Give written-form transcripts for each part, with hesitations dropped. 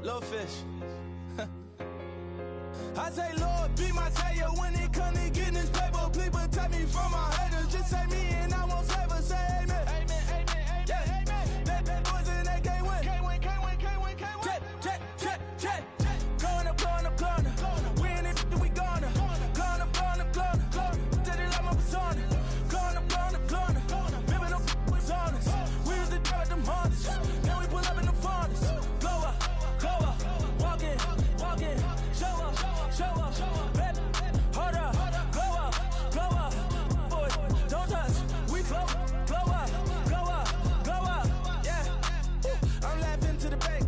Little fish. I say, Lord, be my savior when it comes to getting this paper. Please protect me from my haters. Just say me and I won't save her. Say amen. Amen, amen, amen, yeah. Amen. That boys and they can't win. Can't win, can't win, can't win, can't win. Check. Going up. We in it, we gonna. Going up. Did it like my persona. Going up. Bibbing up was honest. We was the drug them hardest. Then we pull up in the furnace. Glow up. Walking. Show up. Baby, hold up. Glow up. Boy, don't touch. We glow up. Yeah. I'm laughing to the bank.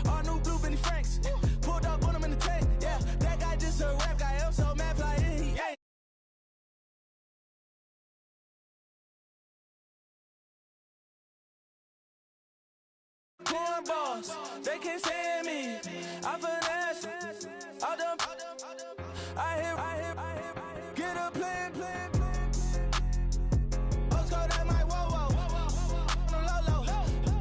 All new blue Benny Franks. Pulled up on him in the tank. Yeah, that guy just a rap guy. I'm so mad fly in. He ain't. Cornballs, they can't stand me. I finesse. All them. I hear. Get a plan. Oscar, that might whoa. No low.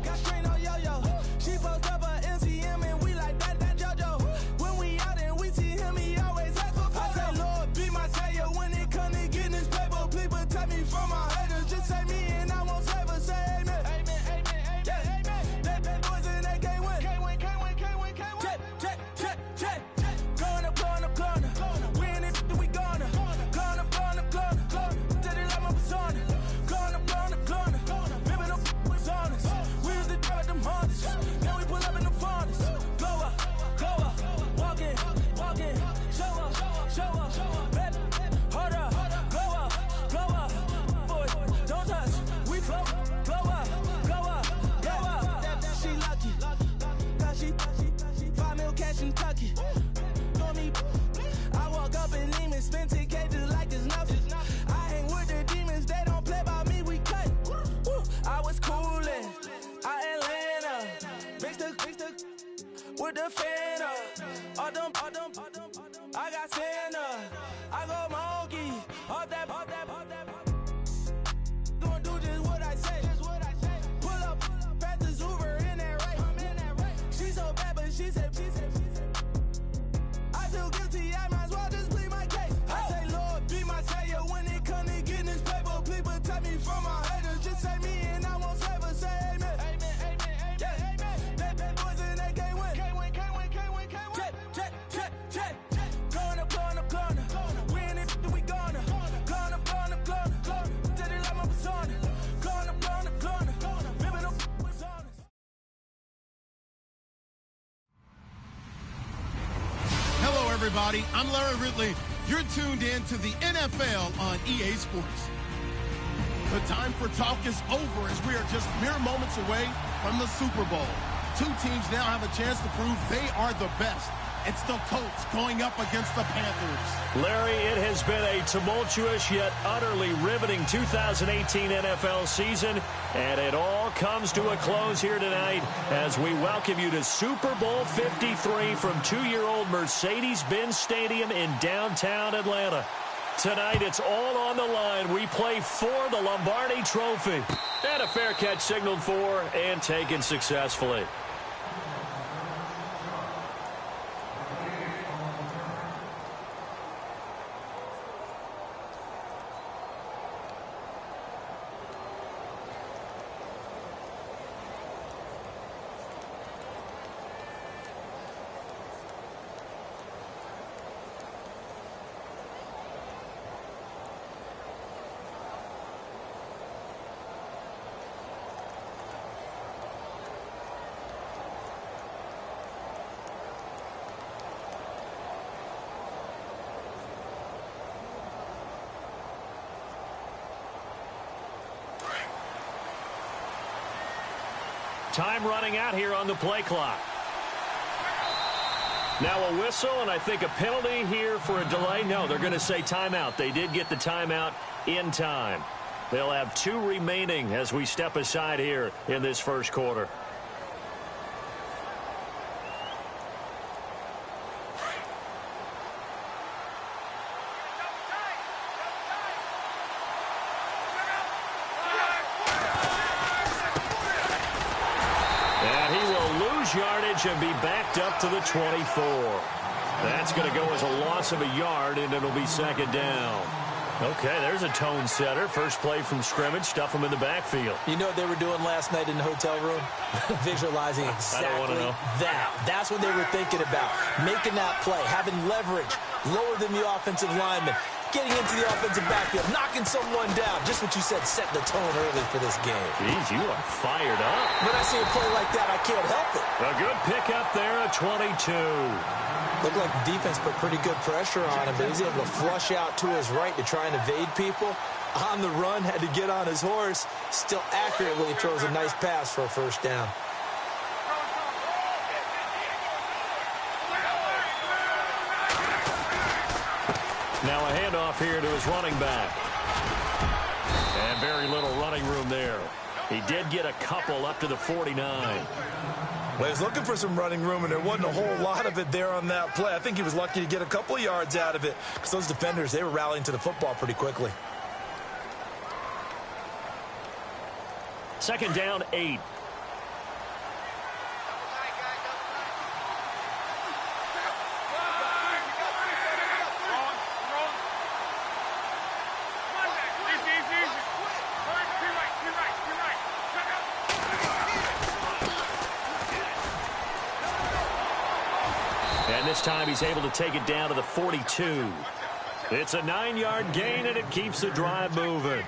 Got strain on yo. She post up a MCM and we like that JoJo. When we out and we see him, he always ask for photo. I say, Lord, be my savior when it comes to getting this paper. Please protect me from my haters. Just say me and I won't save her. Say amen. Amen. Yeah. That boys and they can't win. Can't win. Check. Going up. We in it, we gonna. Going up. Did it like my persona. Going up. Bibbing up was honest. We was the drug them hardest. Then we pull up in the furnace. Glow up. Walking. Show up. Baby, hold up. Glow up. Boy, don't touch. We glow up. She lucky. Cause she 5 mil cash in Kentucky. Know me. I walk up in Neiman, spend 10K just like it's nothing. I hang with the demons, they don't play by me, we cut. Woo. I was coolin', out Atlanta, mixed with the Fanta. All them, I got Santa, I go monkey, all that. Gonna do just what I say. Pull up, pass the Uber in that right. She so bad, but she said. I feel guilty, I might as well just plead my case. I say, Lord, be my savior when it comes to getting this paper. Please protect me from my haters. Just say me and I won't save her. Say amen. Amen. Yeah. That boys and they can't win. Can't win. Check. Going up. We in it, we gonna. Going up. Did it like my persona. Going up. Bibbing up was honest. Hello, everybody. I'm Larry Ridley. You're tuned in to the NFL on EA Sports. The time for talk is over as we are just mere moments away from the Super Bowl. Two teams now have a chance to prove they are the best. It's the Colts going up against the Panthers. Larry, it has been a tumultuous yet utterly riveting 2018 NFL season, and it all comes to a close here tonight as we welcome you to Super Bowl 53 from 2-year-old Mercedes-Benz Stadium in downtown Atlanta. Tonight, it's all on the line. We play for the Lombardi Trophy. And a fair catch signaled for and taken successfully. Time running out here on the play clock. Now a whistle, and I think a penalty here for a delay. No, they're going to say timeout. They did get the timeout in time. They'll have 2 remaining as we step aside here in this first quarter. lose yardage and be backed up to the 24. That's going to go as a loss of a yard, and it'll be second down. Okay, there's a tone setter. First play from scrimmage, stuff them in the backfield. You know what they were doing last night in the hotel room? Visualizing exactly I don't want to know. that. That's what they were thinking about. Making that play, having leverage, lower than the offensive lineman, getting into the offensive backfield, knocking someone down. Just what you said, set the tone early for this game. Jeez, you are fired up. When I see a play like that, I can't help it. A good pickup there at 22. Looked like the defense put pretty good pressure on him, but he's able to flush out to his right to try and evade people. On the run, had to get on his horse. Still accurately throws a nice pass for a first down. Now a handoff here to his running back. And very little running room there. He did get a couple up to the 49. Well, he was looking for some running room, and there wasn't a whole lot of it there on that play. I think he was lucky to get a couple of yards out of it because those defenders, they were rallying to the football pretty quickly. Second down, 8. And this time he's able to take it down to the 42. It's a 9-yard gain, and it keeps the drive moving.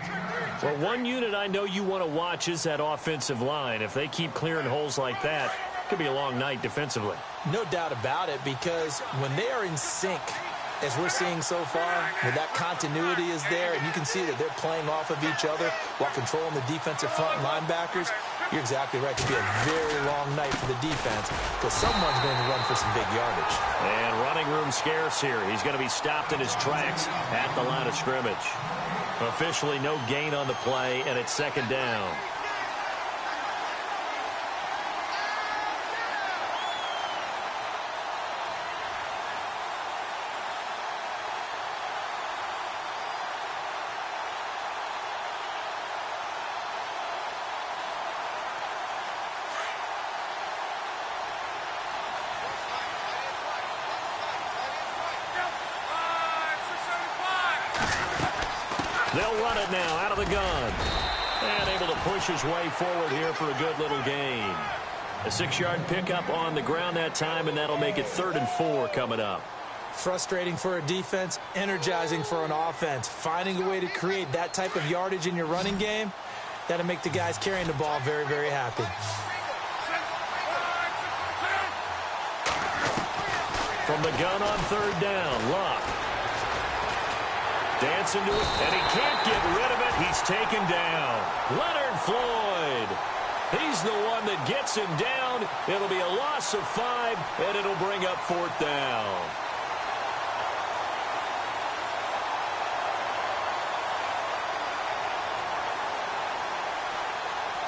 Well, one unit I know you want to watch is that offensive line. If they keep clearing holes like that, it could be a long night defensively. No doubt about it, because when they are in sync, as we're seeing so far, where that continuity is there, and you can see that they're playing off of each other while controlling the defensive front linebackers, you're exactly right. It could be a very long night for the defense because someone's going to run for some big yardage. And running room scarce here. He's going to be stopped in his tracks at the line of scrimmage. Officially no gain on the play, and it's second down. They'll run it now out of the gun. And able to push his way forward here for a good little gain. A 6-yard pickup on the ground that time, and that'll make it 3rd and 4 coming up. Frustrating for a defense, energizing for an offense. Finding a way to create that type of yardage in your running game, that'll make the guys carrying the ball very, very happy. From the gun on 3rd down, Luck. Dancing to it, and he can't get rid of it. He's taken down. Leonard Floyd. He's the one that gets him down. It'll be a loss of 5, and it'll bring up 4th down.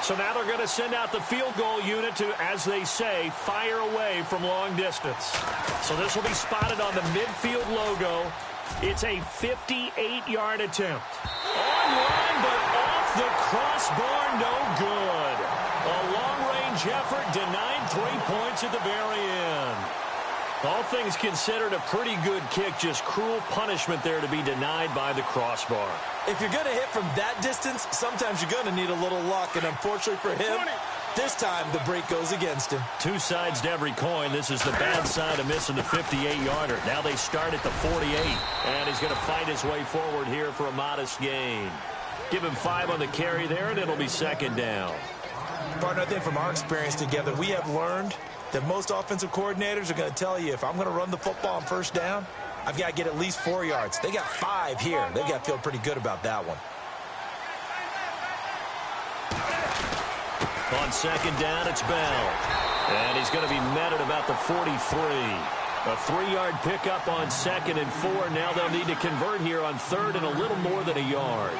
So now they're going to send out the field goal unit to, as they say, fire away from long distance. So this will be spotted on the midfield logo. It's a 58-yard attempt. Online, but off the crossbar, no good. A long-range effort denied 3 points at the very end. All things considered, a pretty good kick, just cruel punishment there to be denied by the crossbar. If you're going to hit from that distance, sometimes you're going to need a little luck, and unfortunately for him, this time the break goes against him. Two sides to every coin. This is the bad side of missing the 58-yarder. Now they start at the 48, and he's going to fight his way forward here for a modest gain. Give him 5 on the carry there, and it'll be second down. Partner, I think from our experience together, we have learned that most offensive coordinators are going to tell you, if I'm going to run the football on first down, I've got to get at least 4 yards. They got 5 here. They've got to feel pretty good about that one. On second down, it's Bell. And he's going to be met at about the 43. A 3-yard pickup on 2nd and 4. Now they'll need to convert here on 3rd and a little more than a yard.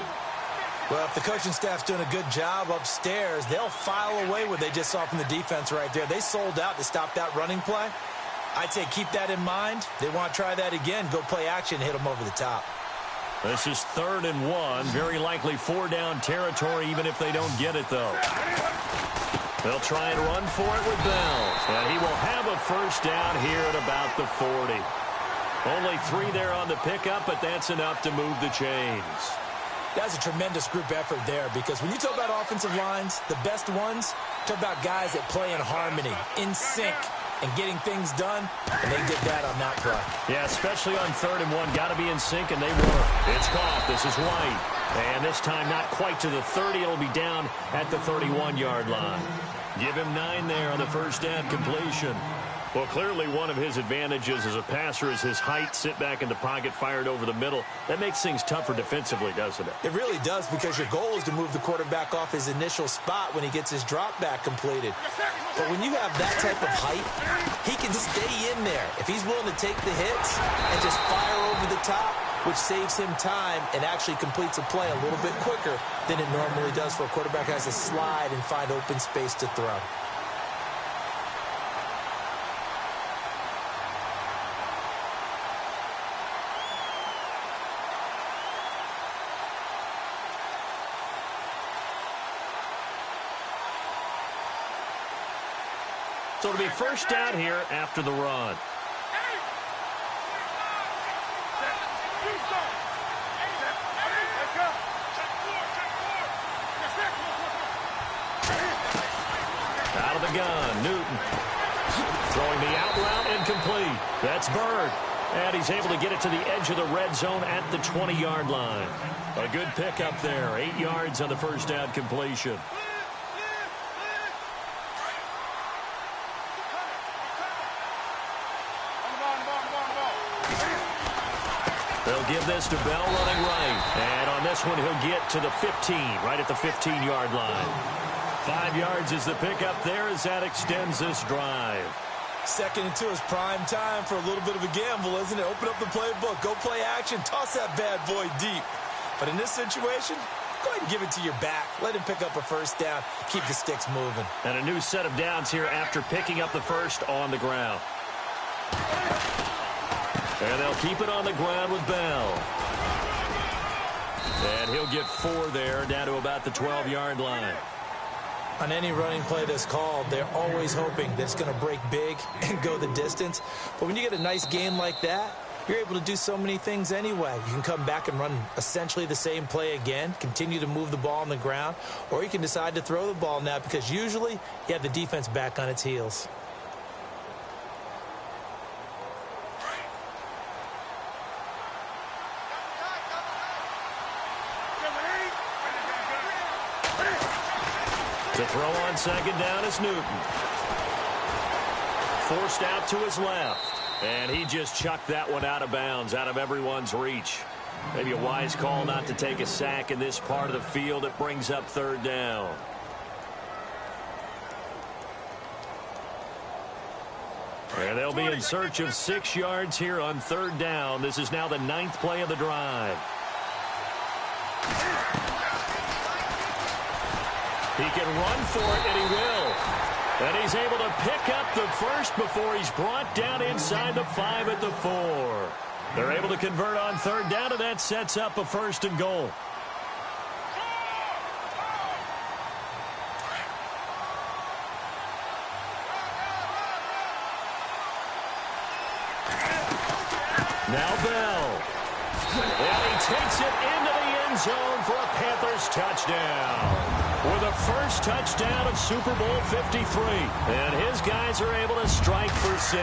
Well, if the coaching staff's doing a good job upstairs, they'll file away what they just saw from the defense right there. They sold out to stop that running play. I'd say keep that in mind. They want to try that again. Go play action, hit them over the top. This is 3rd and 1. Very likely 4-down territory, even if they don't get it, though. They'll try and run for it with Bell. And he will have a first down here at about the 40. Only 3 there on the pickup, but that's enough to move the chains. That's a tremendous group effort there, because when you talk about offensive lines, the best ones, talk about guys that play in harmony, in sync, and getting things done, and they did that on that play. Yeah, especially on 3rd and 1. Got to be in sync, and they were. It's caught. This is White. And this time not quite to the 30. It'll be down at the 31-yard line. Give him 9 there on the first down completion. Well, clearly one of his advantages as a passer is his height, sit back in the pocket, fired over the middle. That makes things tougher defensively, doesn't it? It really does, because your goal is to move the quarterback off his initial spot when he gets his drop back completed. But when you have that type of height, he can stay in there. If he's willing to take the hits and just fire over the top, which saves him time and actually completes a play a little bit quicker than it normally does for a quarterback who has to slide and find open space to throw. So it'll be first down here after the run. Out of the gun, Newton. Throwing the out route incomplete. That's Bird. And he's able to get it to the edge of the red zone at the 20-yard line. A good pickup there. 8 yards on the first down completion. They'll give this to Bell running right. And on this one, he'll get to the 15, right at the 15-yard line. 5 yards is the pickup there as that extends this drive. 2nd and 2 is prime time for a little bit of a gamble, isn't it? Open up the playbook, go play action, toss that bad boy deep. But in this situation, go ahead and give it to your back. Let him pick up a first down, keep the sticks moving. And a new set of downs here after picking up the first on the ground. And they'll keep it on the ground with Bell. And he'll get 4 there, down to about the 12-yard line. On any running play that's called, they're always hoping that it's going to break big and go the distance. But when you get a nice game like that, you're able to do so many things anyway. You can come back and run essentially the same play again, continue to move the ball on the ground, or you can decide to throw the ball now, because usually you have the defense back on its heels. To throw on 2nd down is Newton. Forced out to his left. And he just chucked that one out of bounds, out of everyone's reach. Maybe a wise call not to take a sack in this part of the field. It brings up 3rd down. And they'll be in search of 6 yards here on 3rd down. This is now the 9th play of the drive. He can run for it, and he will. And he's able to pick up the first before he's brought down inside the 5 at the 4. They're able to convert on 3rd down, and that sets up a 1st and goal. Now Bell. And he takes it into the end zone for a Panthers touchdown. With a first touchdown of Super Bowl 53. And his guys are able to strike for 6.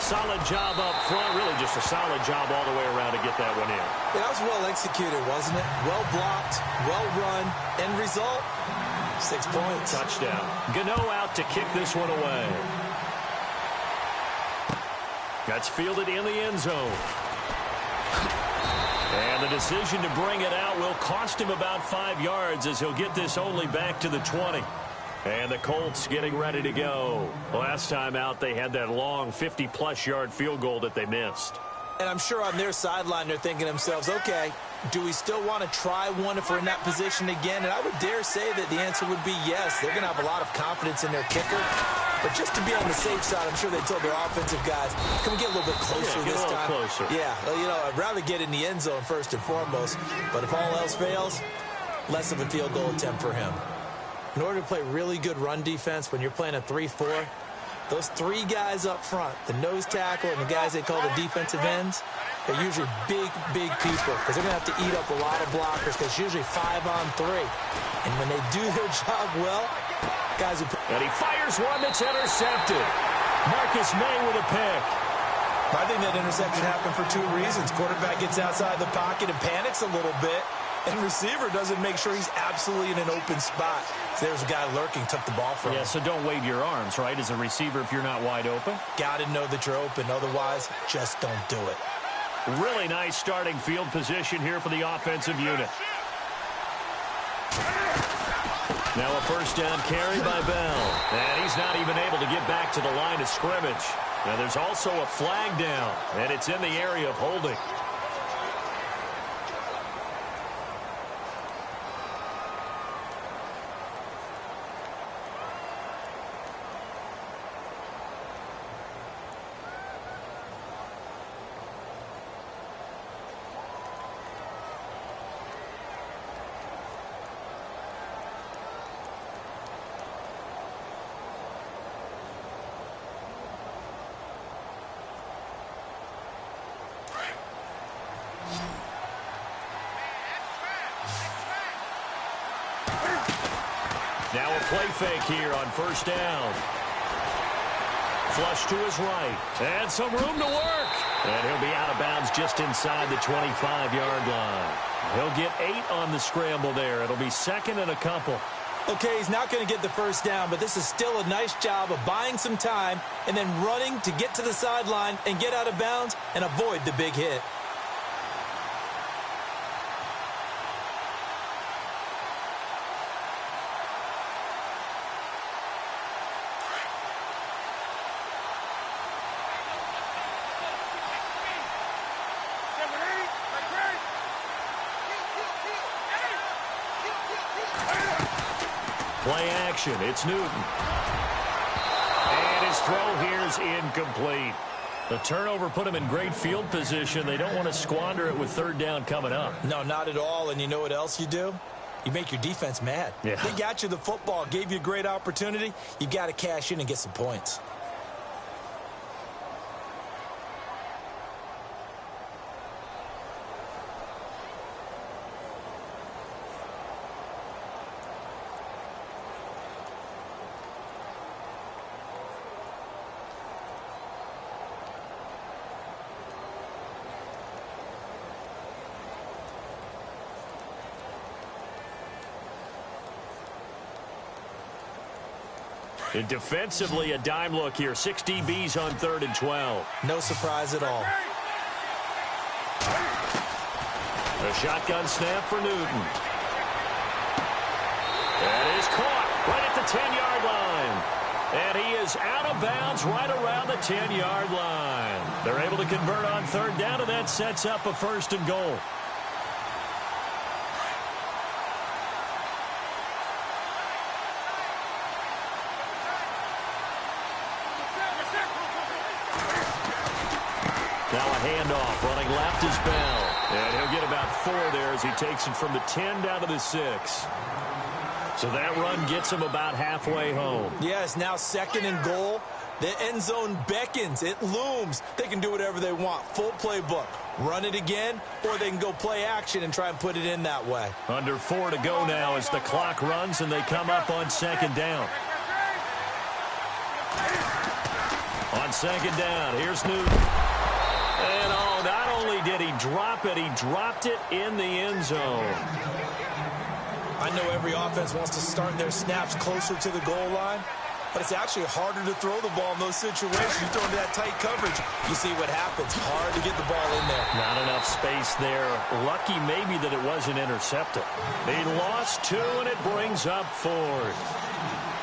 Solid job up front. Really just a solid job all the way around to get that one in. Yeah, that was well executed, wasn't it? Well blocked, well run. End result, 6 points. Touchdown. Gano out to kick this one away. That's fielded in the end zone. And the decision to bring it out will cost him about 5 yards, as he'll get this only back to the 20. And the Colts getting ready to go. Last time out, they had that long 50-plus yard field goal that they missed. And I'm sure on their sideline, they're thinking to themselves, okay, do we still want to try one if we're in that position again? And I would dare say that the answer would be yes. They're going to have a lot of confidence in their kicker. But just to be on the safe side, I'm sure they told their offensive guys, can we get a little bit closer this time? Closer. Yeah, well, you know, I'd rather get in the end zone first and foremost. But if all else fails, less of a field goal attempt for him. In order to play really good run defense when you're playing a 3-4, those three guys up front, the nose tackle and the guys they call the defensive ends, they're usually big, big people because they're going to have to eat up a lot of blockers because it's usually 5-on-3. And when they do their job well, guys who... And he fires one that's intercepted. Marcus May with a pick. I think that interception happened for two reasons. Quarterback gets outside the pocket and panics a little bit, and receiver doesn't make sure he's absolutely in an open spot. So there's a guy lurking, took the ball from him. Yeah, so don't wave your arms, right, as a receiver if you're not wide open. Got to know that you're open. Otherwise, just don't do it. Really nice starting field position here for the offensive unit. Now a first down carry by Bell. And he's not even able to get back to the line of scrimmage. Now there's also a flag down, and it's in the area of holding. Now a play fake here on first down. Flush to his right. And some room to work. And he'll be out of bounds just inside the 25-yard line. He'll get 8 on the scramble there. It'll be second and a couple. Okay, he's not going to get the first down, but this is still a nice job of buying some time and then running to get to the sideline and get out of bounds and avoid the big hit. Play action. It's Newton. And his throw here is incomplete. The turnover put him in great field position. They don't want to squander it with third down coming up. No, not at all. And you know what else you do? You make your defense mad. Yeah. They got you the football, gave you a great opportunity. You got to cash in and get some points. And defensively, a dime look here. 6 DBs on 3rd and 12. No surprise at all. A shotgun snap for Newton. That is caught right at the 10-yard line. And he is out of bounds right around the 10-yard line. They're able to convert on 3rd down, and that sets up a 1st and goal. Now a handoff, running left is Bell. And he'll get about 4 there as he takes it from the 10 down to the 6. So that run gets him about halfway home. Yes, now 2nd and goal. The end zone beckons. It looms. They can do whatever they want. Full playbook. Run it again, or they can go play action and try and put it in that way. Under 4 to go now as the clock runs and they come up on 2nd down. On 2nd down, here's Newton. And oh, not only did he drop it, he dropped it in the end zone. I know every offense wants to start their snaps closer to the goal line, but it's actually harder to throw the ball in those situations. You throw into that tight coverage, you see what happens. Hard to get the ball in there. Not enough space there. Lucky maybe that it wasn't intercepted. They lost 2, and it brings up 4th.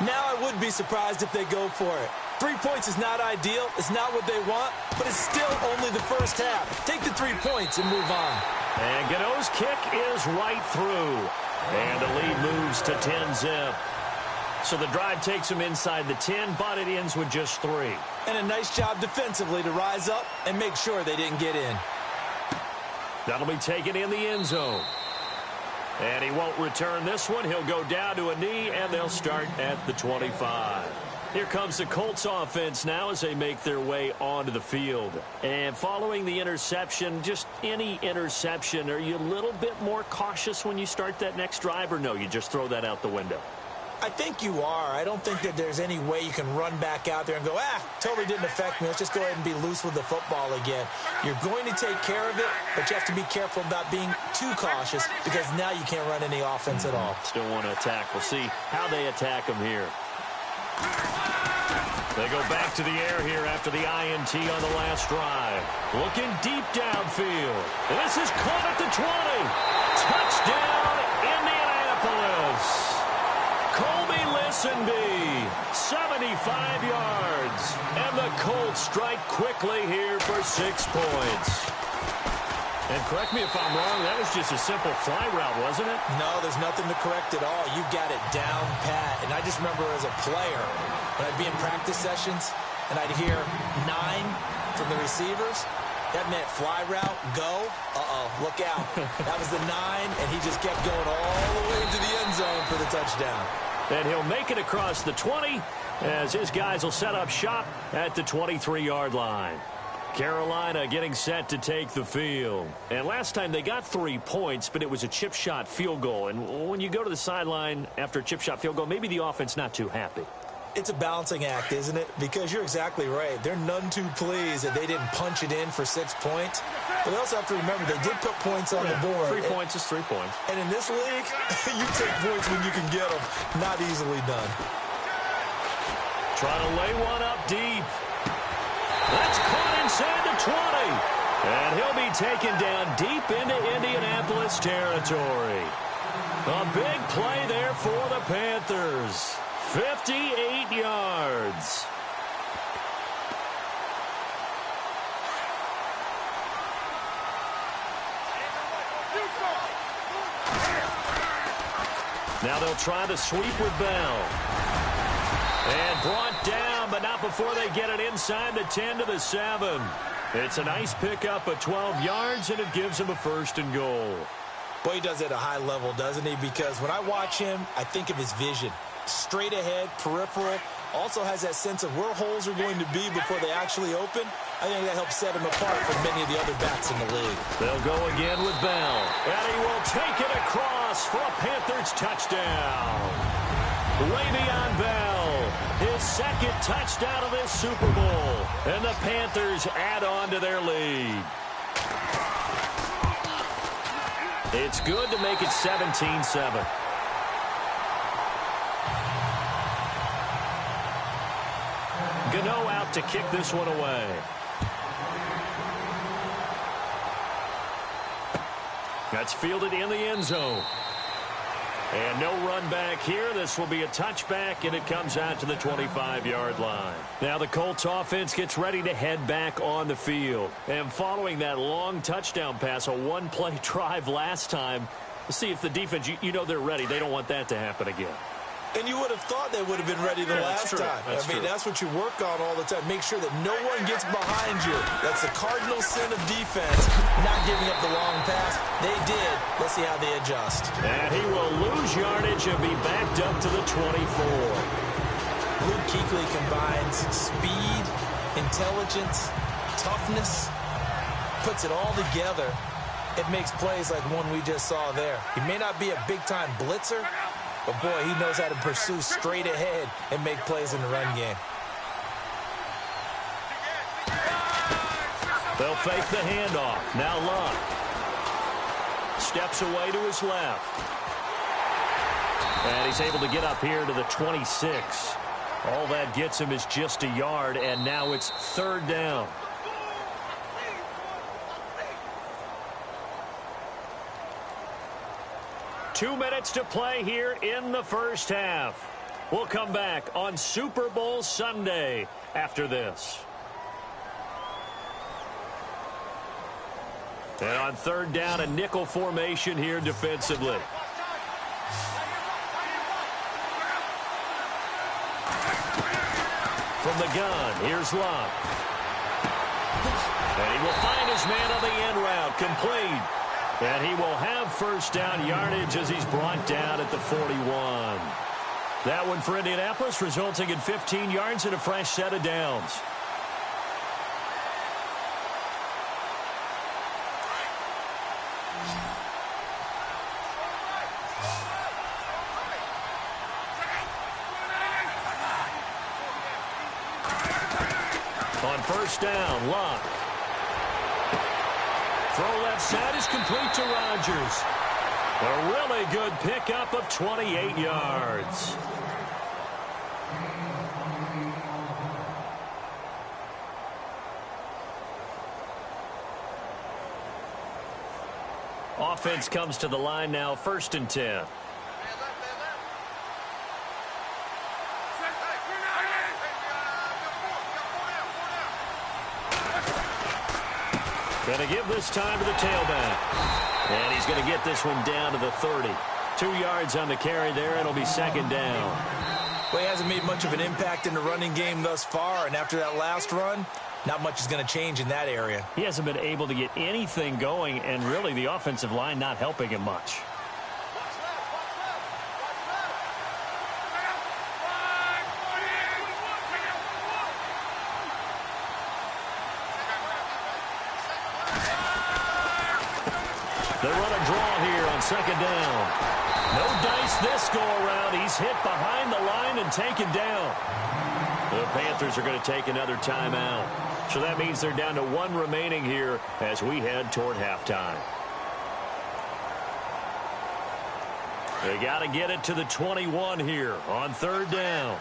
Now I would be surprised if they go for it. 3 points is not ideal. It's not what they want, but it's still only the first half. Take the 3 points and move on. And Gano's kick is right through. And the lead moves to 10-zip. So the drive takes them inside the 10, but it ends with just 3. And a nice job defensively to rise up and make sure they didn't get in. That'll be taken in the end zone. And he won't return this one. He'll go down to a knee, and they'll start at the 25. Here comes the Colts offense now as they make their way onto the field. And following the interception, just any interception, are you a little bit more cautious when you start that next drive, or no, you just throw that out the window? I think you are. I don't think that there's any way you can run back out there and go, totally didn't affect me. Let's just go ahead and be loose with the football again. You're going to take care of it, but you have to be careful about being too cautious because now you can't run any offense at all. Still want to attack. We'll see how they attack them here. They go back to the air here after the INT on the last drive. Looking deep downfield. This is caught at the 20. Touchdown, Indianapolis. Colby Listenby, 75 yards. And the Colts strike quickly here for 6 points. And correct me if I'm wrong, that was just a simple fly route, wasn't it? No, there's nothing to correct at all. You've got it down pat. And I just remember as a player, when I'd be in practice sessions, and I'd hear 9 from the receivers, that meant fly route, go, look out. That was the 9, and he just kept going all the way into the end zone for the touchdown. And he'll make it across the 20 as his guys will set up shop at the 23-yard line. Carolina getting set to take the field. And last time they got 3 points, but it was a chip shot field goal. And when you go to the sideline after a chip shot field goal, maybe the offense not too happy. It's a balancing act, isn't it? Because you're exactly right. They're none too pleased that they didn't punch it in for 6 points. But they also have to remember they did put points on the board. 3 points is 3 points. And in this league, you take points when you can get them. Not easily done. Trying to lay one up deep. That's caught inside the 20. And he'll be taken down deep into Indianapolis territory. A big play there for the Panthers. 58 yards. Now they'll try to sweep with Bell. And brought down, but not before they get it inside the 10 to the 7. It's a nice pickup of 12 yards, and it gives them a 1st and goal. Boy, he does it at a high level, doesn't he? Because when I watch him, I think of his vision. Straight ahead, peripheral, also has that sense of where holes are going to be before they actually open. I think that helps set him apart from many of the other backs in the league. They'll go again with Bell. And he will take it across for a Panthers touchdown. Le'Veon Bell, his 2nd touchdown of this Super Bowl. And the Panthers add on to their lead. It's good to make it 17-7. Gano out to kick this one away. That's fielded in the end zone. And no run back here. This will be a touchback, and it comes out to the 25-yard line. Now the Colts offense gets ready to head back on the field. And following that long touchdown pass, a one-play drive last time, let's see if the defense, you know they're ready. They don't want that to happen again. And you would have thought they would have been ready the last time. That's what you work on all the time. Make sure that no one gets behind you. That's the cardinal sin of defense, not giving up the long pass. They did. Let's see how they adjust. And he will lose yardage and be backed up to the 24. Luke Kuechly combines speed, intelligence, toughness, puts it all together. It makes plays like one we just saw there. He may not be a big-time blitzer, but, boy, he knows how to pursue straight ahead and make plays in the run game. They'll fake the handoff. Now Luck steps away to his left. And he's able to get up here to the 26. All that gets him is just a yard, and now it's 3rd down. Two minutes to play here in the first half. We'll come back on Super Bowl Sunday after this. And on 3rd down, a nickel formation here defensively. From the gun, here's Luck. And he will find his man on the end route, complete. And he will have first down yardage as he's brought down at the 41. That one for Indianapolis, resulting in 15 yards and a fresh set of downs. On first down, Locke. Throw left side is complete to Rodgers. A really good pickup of 28 yards. Offense comes to the line now, 1st and 10. Going to give this time to the tailback. And he's going to get this one down to the 30. 2 yards on the carry there. It'll be 2nd down. Well, he hasn't made much of an impact in the running game thus far. And after that last run, not much is going to change in that area. He hasn't been able to get anything going. And really, the offensive line not helping him much. They run a draw here on 2nd down. No dice this go-around. He's hit behind the line and taken down. The Panthers are going to take another timeout. So that means they're down to 1 remaining here as we head toward halftime. They got to get it to the 21 here on 3rd down.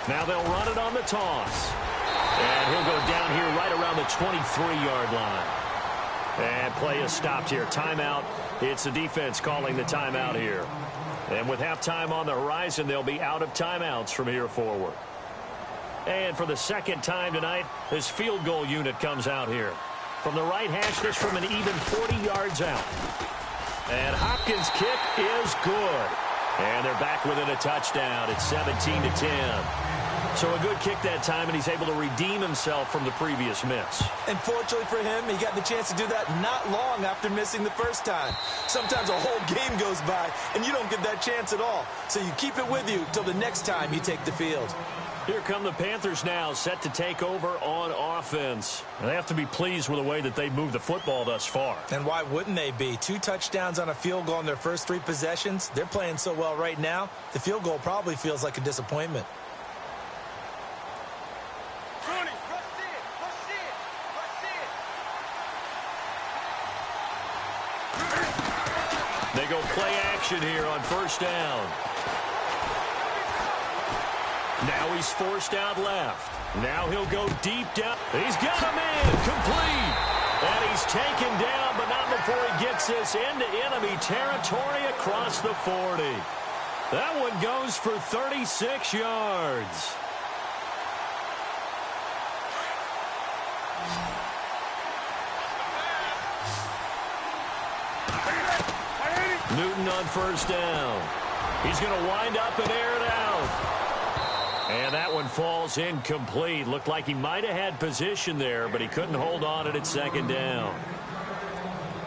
Now they'll run it on the toss. And he'll go down here right around the 23-yard line. And play is stopped here. Timeout. It's the defense calling the timeout here. And with halftime on the horizon, they'll be out of timeouts from here forward. And for the 2nd time tonight, this field goal unit comes out here. From the right hash, this from an even 40 yards out. And Hopkins' kick is good. And they're back within a touchdown. It's 17-10. So a good kick that time, and he's able to redeem himself from the previous miss. And fortunately for him, he got the chance to do that not long after missing the first time. Sometimes a whole game goes by, and you don't get that chance at all. So you keep it with you till the next time you take the field. Here come the Panthers now, set to take over on offense. And they have to be pleased with the way that they've moved the football thus far. And why wouldn't they be? 2 touchdowns on a field goal in their first 3 possessions. They're playing so well right now, the field goal probably feels like a disappointment. They go play action here on 1st down. Now he's forced out left. Now he'll go deep down. He's got a man complete. And he's taken down, but not before he gets this into enemy territory across the 40. That one goes for 36 yards. Newton on 1st down. He's going to wind up and air it out. And that one falls incomplete. Looked like he might have had position there, but he couldn't hold on it at 2nd down.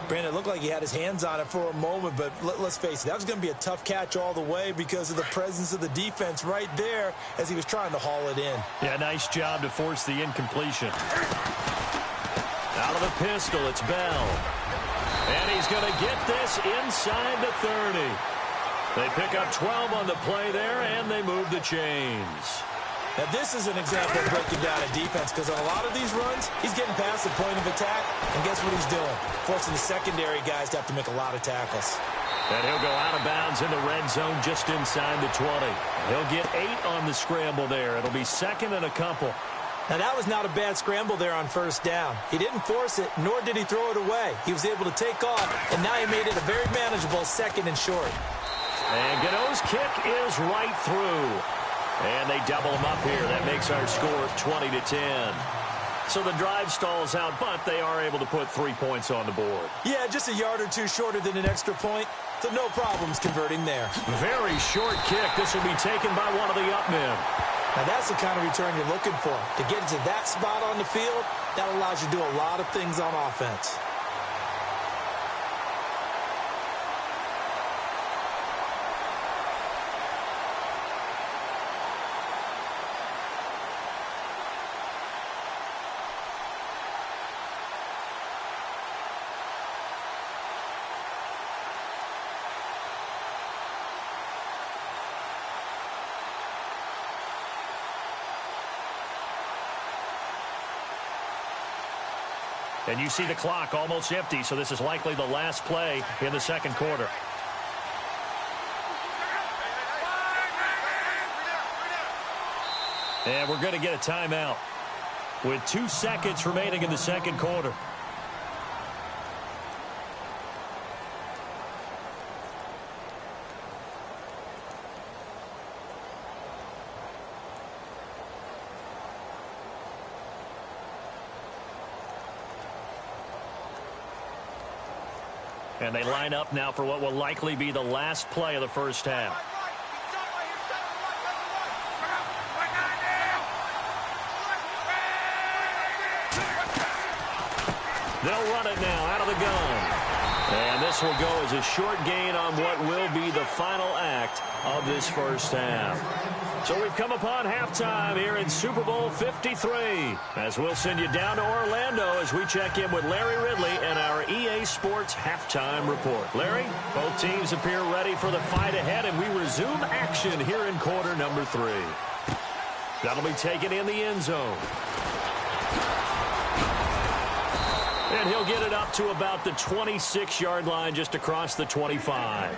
Brandon, it looked like he had his hands on it for a moment, but let's face it, that was going to be a tough catch all the way because of the presence of the defense right there as he was trying to haul it in. Yeah, nice job to force the incompletion. Out of the pistol, it's Bell. And he's going to get this inside the 30. They pick up 12 on the play there, and they move the chains. Now, this is an example of breaking down a defense because on a lot of these runs, he's getting past the point of attack, and guess what he's doing? Forcing the secondary guys to have to make a lot of tackles. And he'll go out of bounds in the red zone just inside the 20. He'll get 8 on the scramble there. It'll be 2nd and a couple. Now, that was not a bad scramble there on 1st down. He didn't force it, nor did he throw it away. He was able to take off, and now he made it a very manageable 2nd and short. And Gano's kick is right through. And they double him up here. That makes our score 20-10. So the drive stalls out, but they are able to put 3 points on the board. Yeah, just a yard or two shorter than an extra point, so no problems converting there. Very short kick. This will be taken by one of the up men. Now that's the kind of return you're looking for. To get to that spot on the field, that allows you to do a lot of things on offense. And you see the clock almost empty, so this is likely the last play in the second quarter. And we're going to get a timeout with 2 seconds remaining in the second quarter. And they line up now for what will likely be the last play of the first half. They'll run it now out of the gun. And this will go as a short gain on what will be the final act of this first half. So we've come upon halftime here in Super Bowl 53. As we'll send you down to Orlando as we check in with Larry Ridley and our EA Sports halftime report. Larry, both teams appear ready for the fight ahead, and we resume action here in quarter number 3. That'll be taken in the end zone. And he'll get it up to about the 26-yard line, just across the 25.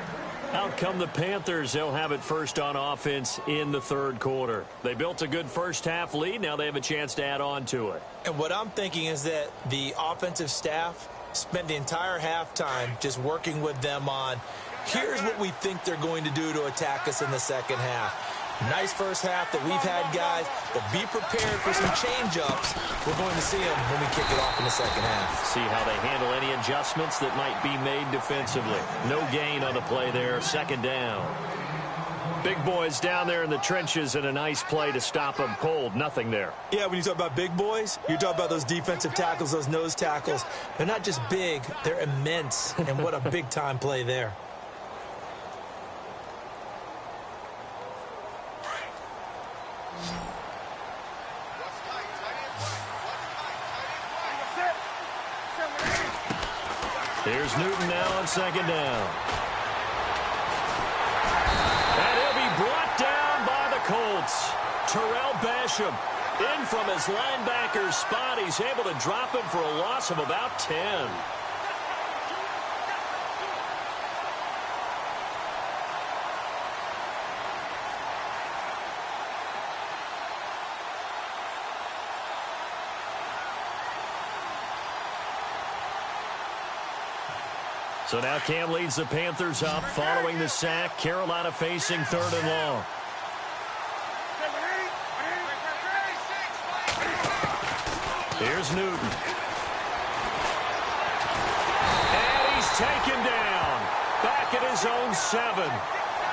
Out come the Panthers. They'll have it first on offense in the third quarter. They built a good first half lead. Now they have a chance to add on to it. And what I'm thinking is that the offensive staff spent the entire halftime just working with them on, here's what we think they're going to do to attack us in the second half. Nice first half that we've had, guys, but be prepared for some change-ups. We're going to see them when we kick it off in the second half. See how they handle any adjustments that might be made defensively. No gain on the play there, second down. Big boys down there in the trenches, and a nice play to stop them cold. Nothing there. Yeah, when you talk about big boys, you're talking about those defensive tackles, those nose tackles. They're not just big, they're immense, and what a big-time play there. Here's Newton now on second down. And he'll be brought down by the Colts. Terrell Basham in from his linebacker's spot. He's able to drop him for a loss of about 10. So now Cam leads the Panthers up following the sack. Carolina facing third and long. Here's Newton. And he's taken down. Back at his own 7.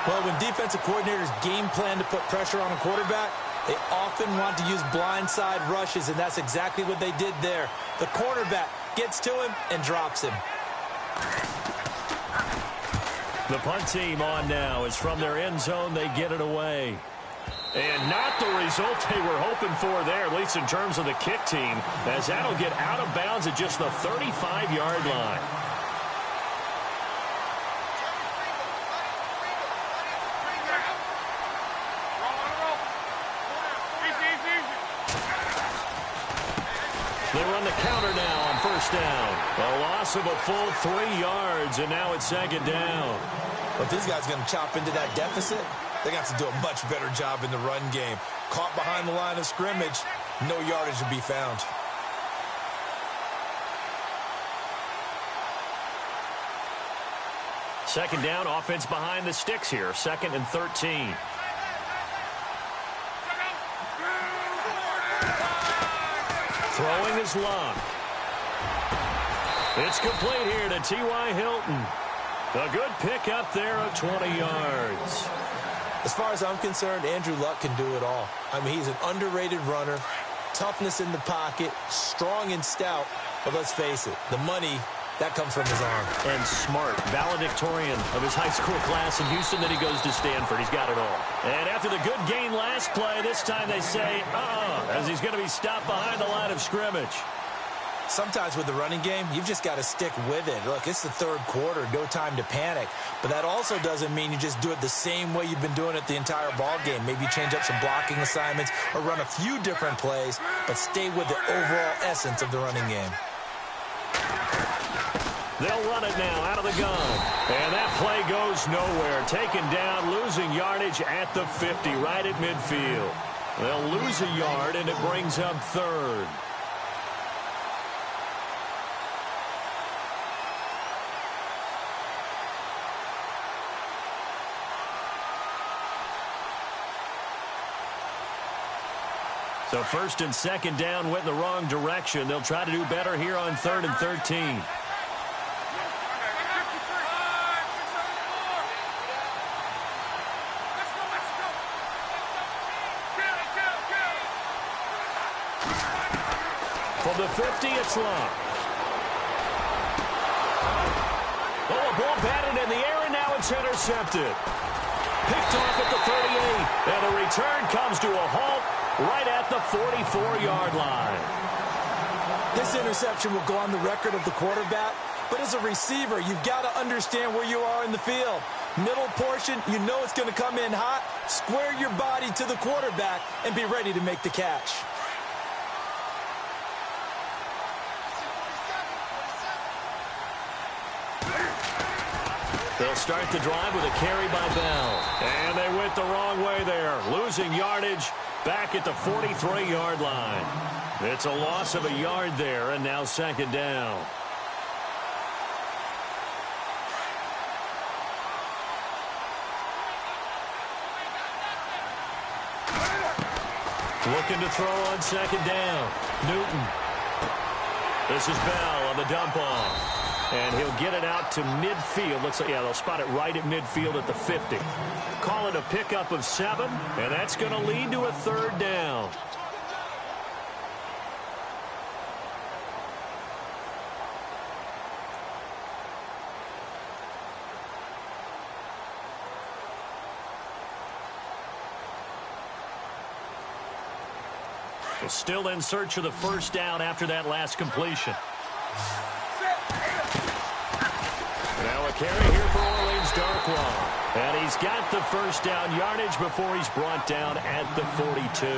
Well, when defensive coordinators game plan to put pressure on a quarterback, they often want to use blindside rushes, and that's exactly what they did there. The quarterback gets to him and drops him. The punt team on now is from their end zone. They get it away. And not the result they were hoping for there, at least in terms of the kick team, as that'll get out of bounds at just the 35-yard line. They run the counter now on first down. A loss of a full 3 yards, and now it's second down. But these guys are going to chop into that deficit. They got to do a much better job in the run game. Caught behind the line of scrimmage, no yardage to be found. Second down, offense behind the sticks here. 2nd and 13. Throwing his luck. It's complete here to T.Y. Hilton. A good pick up there of 20 yards. As far as I'm concerned, Andrew Luck can do it all. I mean, he's an underrated runner, toughness in the pocket, strong and stout. But let's face it, the money, that comes from his arm. And smart, valedictorian of his high school class in Houston. Then he goes to Stanford. He's got it all. And after the good gain last play, this time they say, as he's going to be stopped behind the line of scrimmage. Sometimes with the running game, you've just got to stick with it. Look, it's the third quarter, no time to panic. But that also doesn't mean you just do it the same way you've been doing it the entire ball game. Maybe change up some blocking assignments or run a few different plays, but stay with the overall essence of the running game. They'll run it now out of the gun. And that play goes nowhere. Taken down, losing yardage at the 50, right at midfield. They'll lose a yard, and it brings up third. So first and second down went in the wrong direction. They'll try to do better here on 3rd and 13. From the 50, it's Luck. Oh, a ball batted in the air, and now it's intercepted. Picked off at the 38, and the return comes to a halt right at the 44-yard line. This interception will go on the record of the quarterback, but as a receiver, you've got to understand where you are in the field. Middle portion, you know it's going to come in hot. Square your body to the quarterback and be ready to make the catch. They'll start the drive with a carry by Bell. And they went the wrong way there, losing yardage back at the 43-yard line. It's a loss of a yard there, and now second down. Looking to throw on second down. Newton. This is Bell on the dump off. And he'll get it out to midfield. Looks like, yeah, they'll spot it right at midfield at the 50. Call it a pickup of 7, and that's going to lead to a third down. Still in search of the first down after that last completion. Now a carry here for Orleans Darkwa. And he's got the first down yardage before he's brought down at the 42.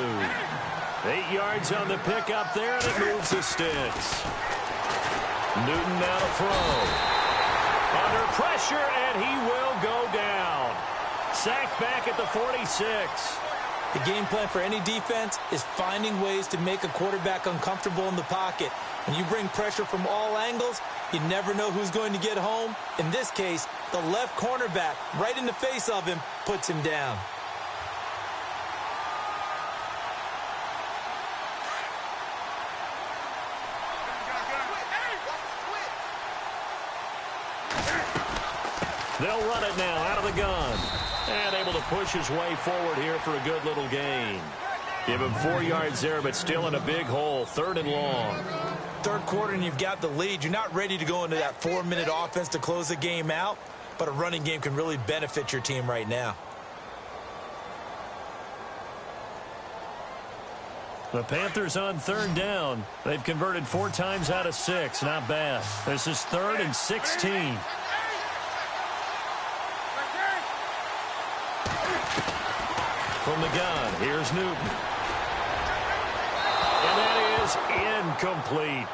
8 yards on the pickup there, and it moves the sticks. Newton now to throw. Under pressure, and he will go down. Sacked back at the 46. The game plan for any defense is finding ways to make a quarterback uncomfortable in the pocket. When you bring pressure from all angles, you never know who's going to get home. In this case, the left cornerback, right in the face of him, puts him down. They'll run it now out of the gun. And able to push his way forward here for a good little gain. Give him 4 yards there, but still in a big hole. 3rd and long. Third quarter and you've got the lead. You're not ready to go into that 4-minute offense to close the game out, but a running game can really benefit your team right now. The Panthers on 3rd down. They've converted 4 times out of 6. Not bad. This is 3rd and 16. From the gun, here's Newton. And that is incomplete.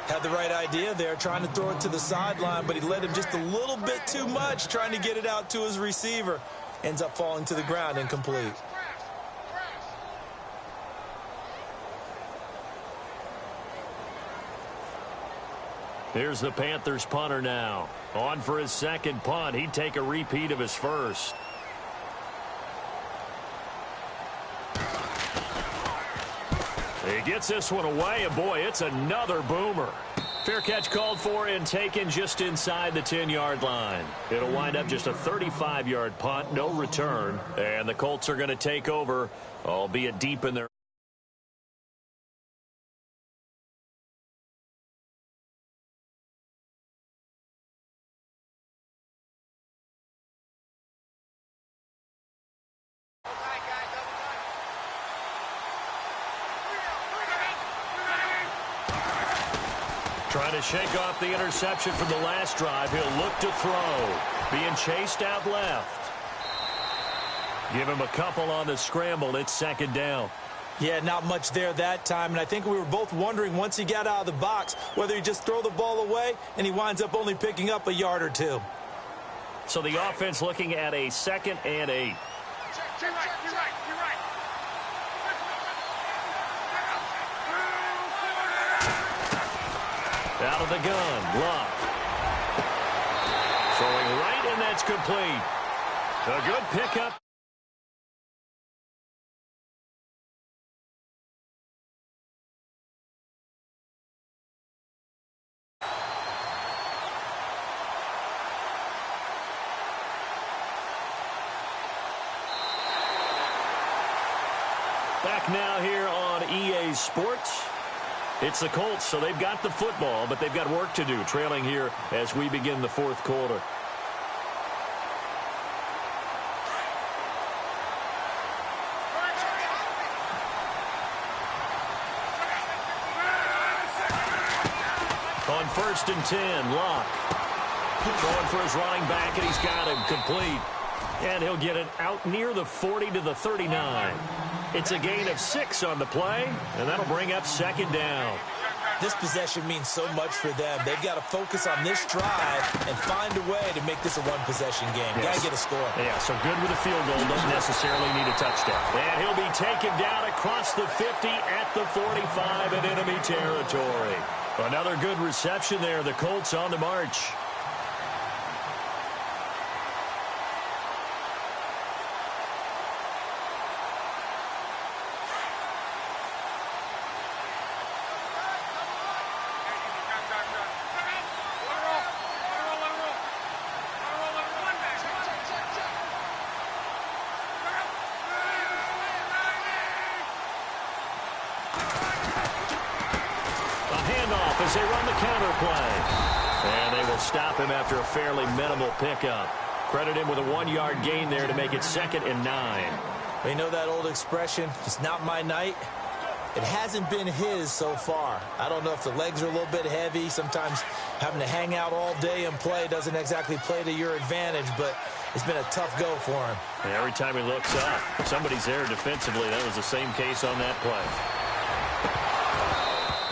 Had the right idea there, trying to throw it to the sideline, but he led him just a little bit too much, trying to get it out to his receiver. Ends up falling to the ground, incomplete. Here's the Panthers punter now. On for his second punt. He'd take a repeat of his first. He He gets this one away, and boy, it's another boomer. Fair catch called for and taken just inside the 10-yard line. It'll wind up just a 35-yard punt, no return. And the Colts are going to take over, albeit deep in their... Trying to shake off the interception from the last drive. He'll look to throw. Being chased out left. Give him a couple on the scramble. It's second down. Yeah, not much there that time. And I think we were both wondering once he got out of the box whether he just throw the ball away and he winds up only picking up a yard or two. So the offense looking at a 2nd and 8. You're right. Out of the gun, Luck. Throwing right, and that's complete. A good pickup. Back now here on EA Sports. It's the Colts, so they've got the football, but they've got work to do, trailing here as we begin the fourth quarter. On 1st and 10, Locke. Going for his running back, and he's got him complete. And he'll get it out near the 40 to the 39. It's a gain of 6 on the play, and that'll bring up second down. This possession means so much for them. They've got to focus on this drive and find a way to make this a one-possession game. Yes. Got to get a score. Yeah, so good with a field goal. Doesn't necessarily need a touchdown. And he'll be taken down across the 50 at the 45 in enemy territory. Another good reception there. The Colts on the march. As they run the counter play. And they will stop him after a fairly minimal pickup. Credit him with a 1-yard gain there to make it 2nd and 9. You know that old expression, it's not my night? It hasn't been his so far. I don't know if the legs are a little bit heavy. Sometimes having to hang out all day and play doesn't exactly play to your advantage, but it's been a tough go for him. And every time he looks up, somebody's there defensively. That was the same case on that play.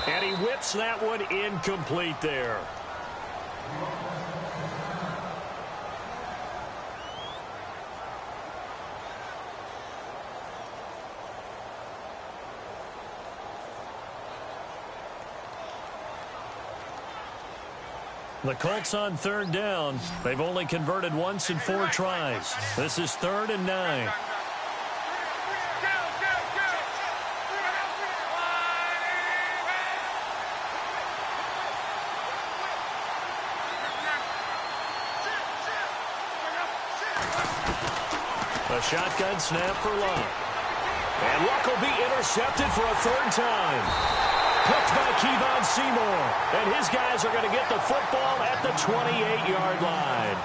And he whips that one incomplete there. The Colts on 3rd down. They've only converted once in 4 tries. This is 3rd and 9. A shotgun snap for Luck. And Luck will be intercepted for a 3rd time. Picked by Kevon Seymour. And his guys are going to get the football at the 28-yard line.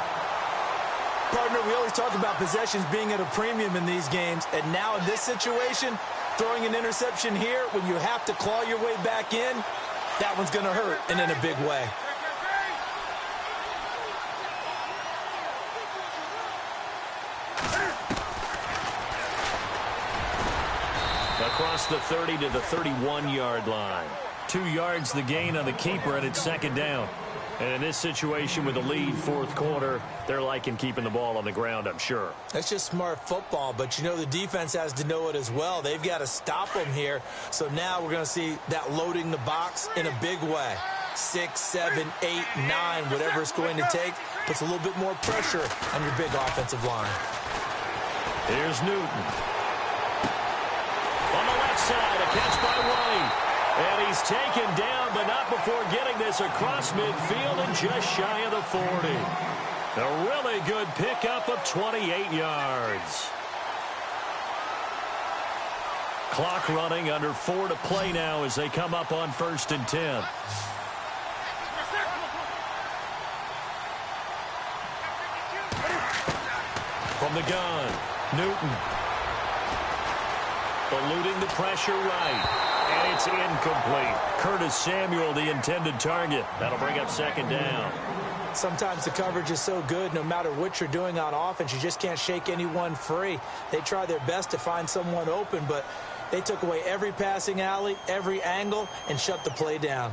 Partner, we always talk about possessions being at a premium in these games. And now in this situation, throwing an interception here when you have to claw your way back in, that one's going to hurt, and in a big way. Across the 30 to the 31-yard line. 2 yards the gain on the keeper, and it's 2nd down. And in this situation with the lead 4th quarter, they're liking keeping the ball on the ground, I'm sure. That's just smart football, but you know the defense has to know it as well. They've got to stop them here. So now we're going to see that loading the box in a big way. 6, 7, 8, 9, whatever it's going to take, puts a little bit more pressure on your big offensive line. Here's Newton. On the left side, a catch by White. And he's taken down, but not before getting this across midfield and just shy of the 40. A really good pickup of 28 yards. Clock running, under 4 to play now as they come up on 1st and 10. From the gun, Newton. Eluding the pressure right. And it's incomplete. Curtis Samuel, the intended target. That'll bring up 2nd down. Sometimes the coverage is so good, no matter what you're doing on offense, you just can't shake anyone free. They try their best to find someone open, but they took away every passing alley, every angle, and shut the play down.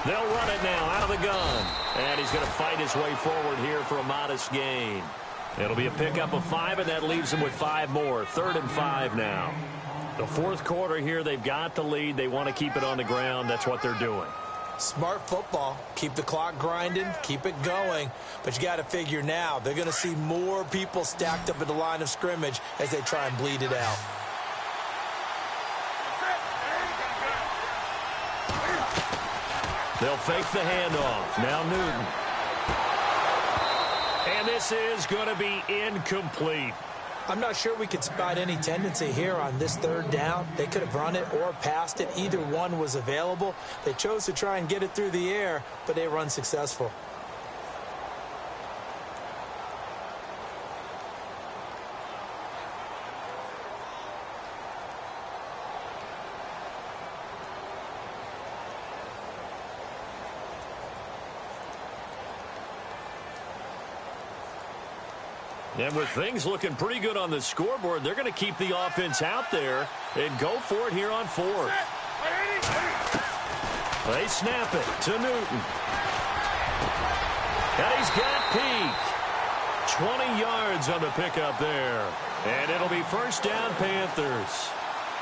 They'll run it now out of the gun. And he's going to fight his way forward here for a modest gain. It'll be a pickup of 5, and that leaves him with 5 more. 3rd and 5 now. The 4th quarter here, they've got the lead. They want to keep it on the ground. That's what they're doing. Smart football. Keep the clock grinding. Keep it going. But you got to figure now, they're going to see more people stacked up at the line of scrimmage as they try and bleed it out. They'll fake the handoff. Now Newton. And this is going to be incomplete. I'm not sure we could spot any tendency here on this 3rd down. They could have run it or passed it. Either one was available. They chose to try and get it through the air, but they were unsuccessful. And with things looking pretty good on the scoreboard, they're going to keep the offense out there and go for it here on 4th. They snap it to Newton. And he's got Peak. 20 yards on the pickup there. And it'll be 1st down, Panthers.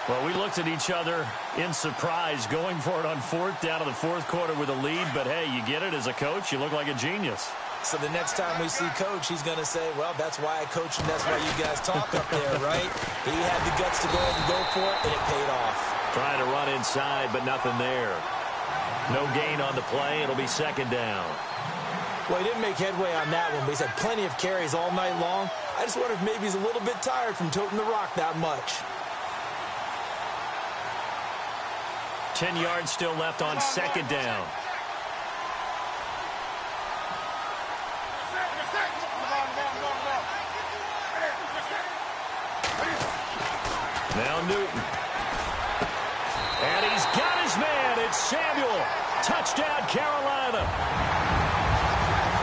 Well, we looked at each other in surprise going for it on 4th down in the 4th quarter with a lead. But, hey, you get it as a coach. You look like a genius. So the next time we see Coach, he's going to say, well, that's why I coach and that's why you guys talk up there, right? He had the guts to go ahead and go for it, and it paid off. Trying to run inside, but nothing there. No gain on the play. It'll be 2nd down. Well, he didn't make headway on that one, but he's had plenty of carries all night long. I just wonder if maybe he's a little bit tired from toting the rock that much. 10 yards still left on 2nd down. Now Newton. And he's got his man. It's Samuel. Touchdown, Carolina.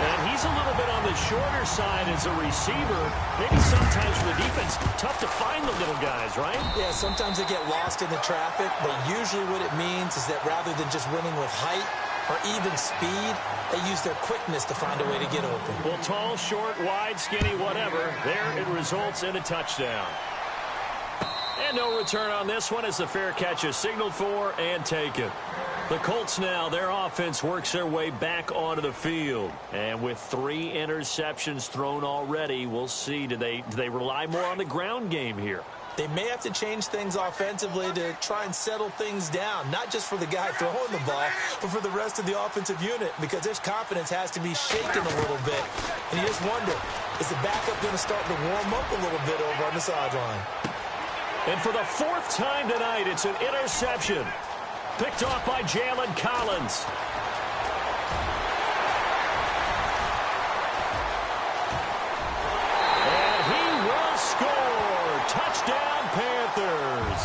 And he's a little bit on the shorter side as a receiver. Maybe sometimes for the defense, tough to find the little guys, right? Yeah, sometimes they get lost in the traffic, but usually what it means is that rather than just winning with height or even speed, they use their quickness to find a way to get open. Well, tall, short, wide, skinny, whatever. There it results in a touchdown. And no return on this one as the fair catch is signaled for and taken. The Colts now, their offense works their way back onto the field. And with 3 interceptions thrown already, we'll see. Do they rely more on the ground game here? They may have to change things offensively to try and settle things down, not just for the guy throwing the ball, but for the rest of the offensive unit, because their confidence has to be shaken a little bit. And you just wonder, is the backup going to start to warm up a little bit over on the sideline? And for the 4th time tonight, it's an interception. Picked off by Jalen Collins. And he will score. Touchdown, Panthers.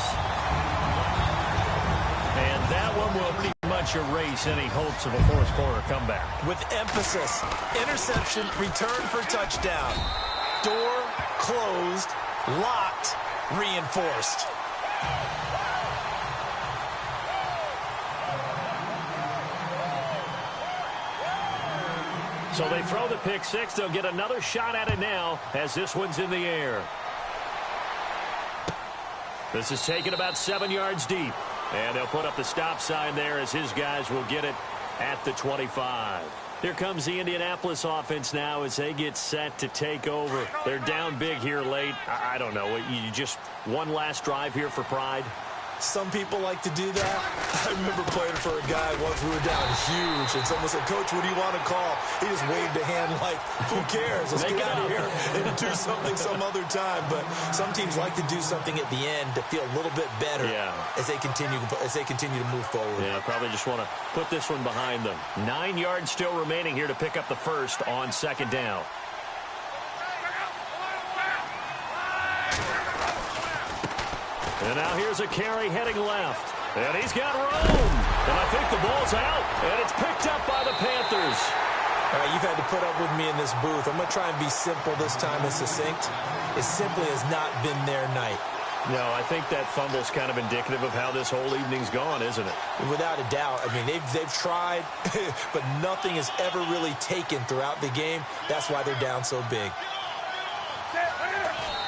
And that one will pretty much erase any hopes of a 4th quarter comeback. With emphasis, interception, return for touchdown. Door closed, locked, reinforced. So they throw the pick 6. They'll get another shot at it now as this one's in the air. This is taken about 7 yards deep. And they'll put up the stop sign there as his guys will get it at the 25. Here comes the Indianapolis offense now as they get set to take over. They're down big here late. I don't know. You just one last drive here for pride? Some people like to do that. I remember playing for a guy once. We were down huge, and someone said, "Coach, what do you want to call?" He just waved a hand like, "Who cares? Let's get out of here and do something some other time." But some teams like to do something at the end to feel a little bit better as they continue to move forward. Yeah, probably just want to put this one behind them. 9 yards still remaining here to pick up the first on second down. And now here's a carry heading left. And he's got room. And I think the ball's out. And it's picked up by the Panthers. All right, you've had to put up with me in this booth. I'm going to try and be simple this time and succinct. It simply has not been their night. No, I think that fumble's kind of indicative of how this whole evening's gone, isn't it? Without a doubt. I mean, they've tried, but nothing has ever really taken throughout the game. That's why they're down so big.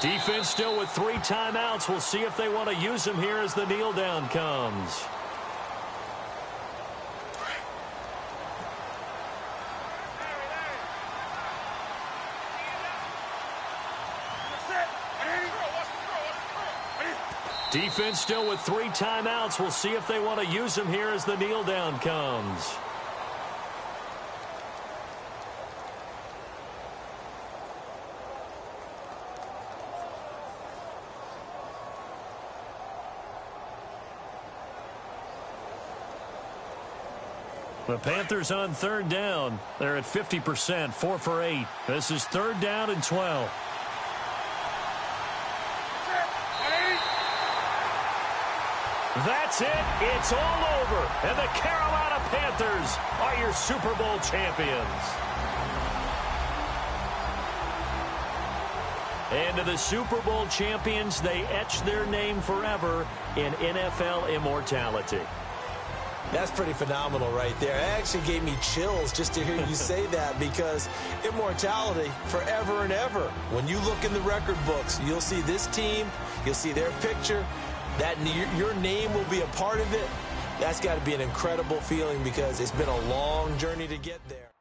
Defense still with 3 timeouts. We'll see if they want to use them here as the kneel down comes. Defense still with 3 timeouts. We'll see if they want to use them here as the kneel down comes. The Panthers on third down. They're at 50%, 4 for 8. This is 3rd down and 12. That's it. It's all over. And the Carolina Panthers are your Super Bowl champions. And to the Super Bowl champions, they etch their name forever in NFL immortality. That's pretty phenomenal right there. It actually gave me chills just to hear you say that, because immortality forever and ever. When you look in the record books, you'll see this team, you'll see their picture, that your name will be a part of it. That's got to be an incredible feeling, because it's been a long journey to get there.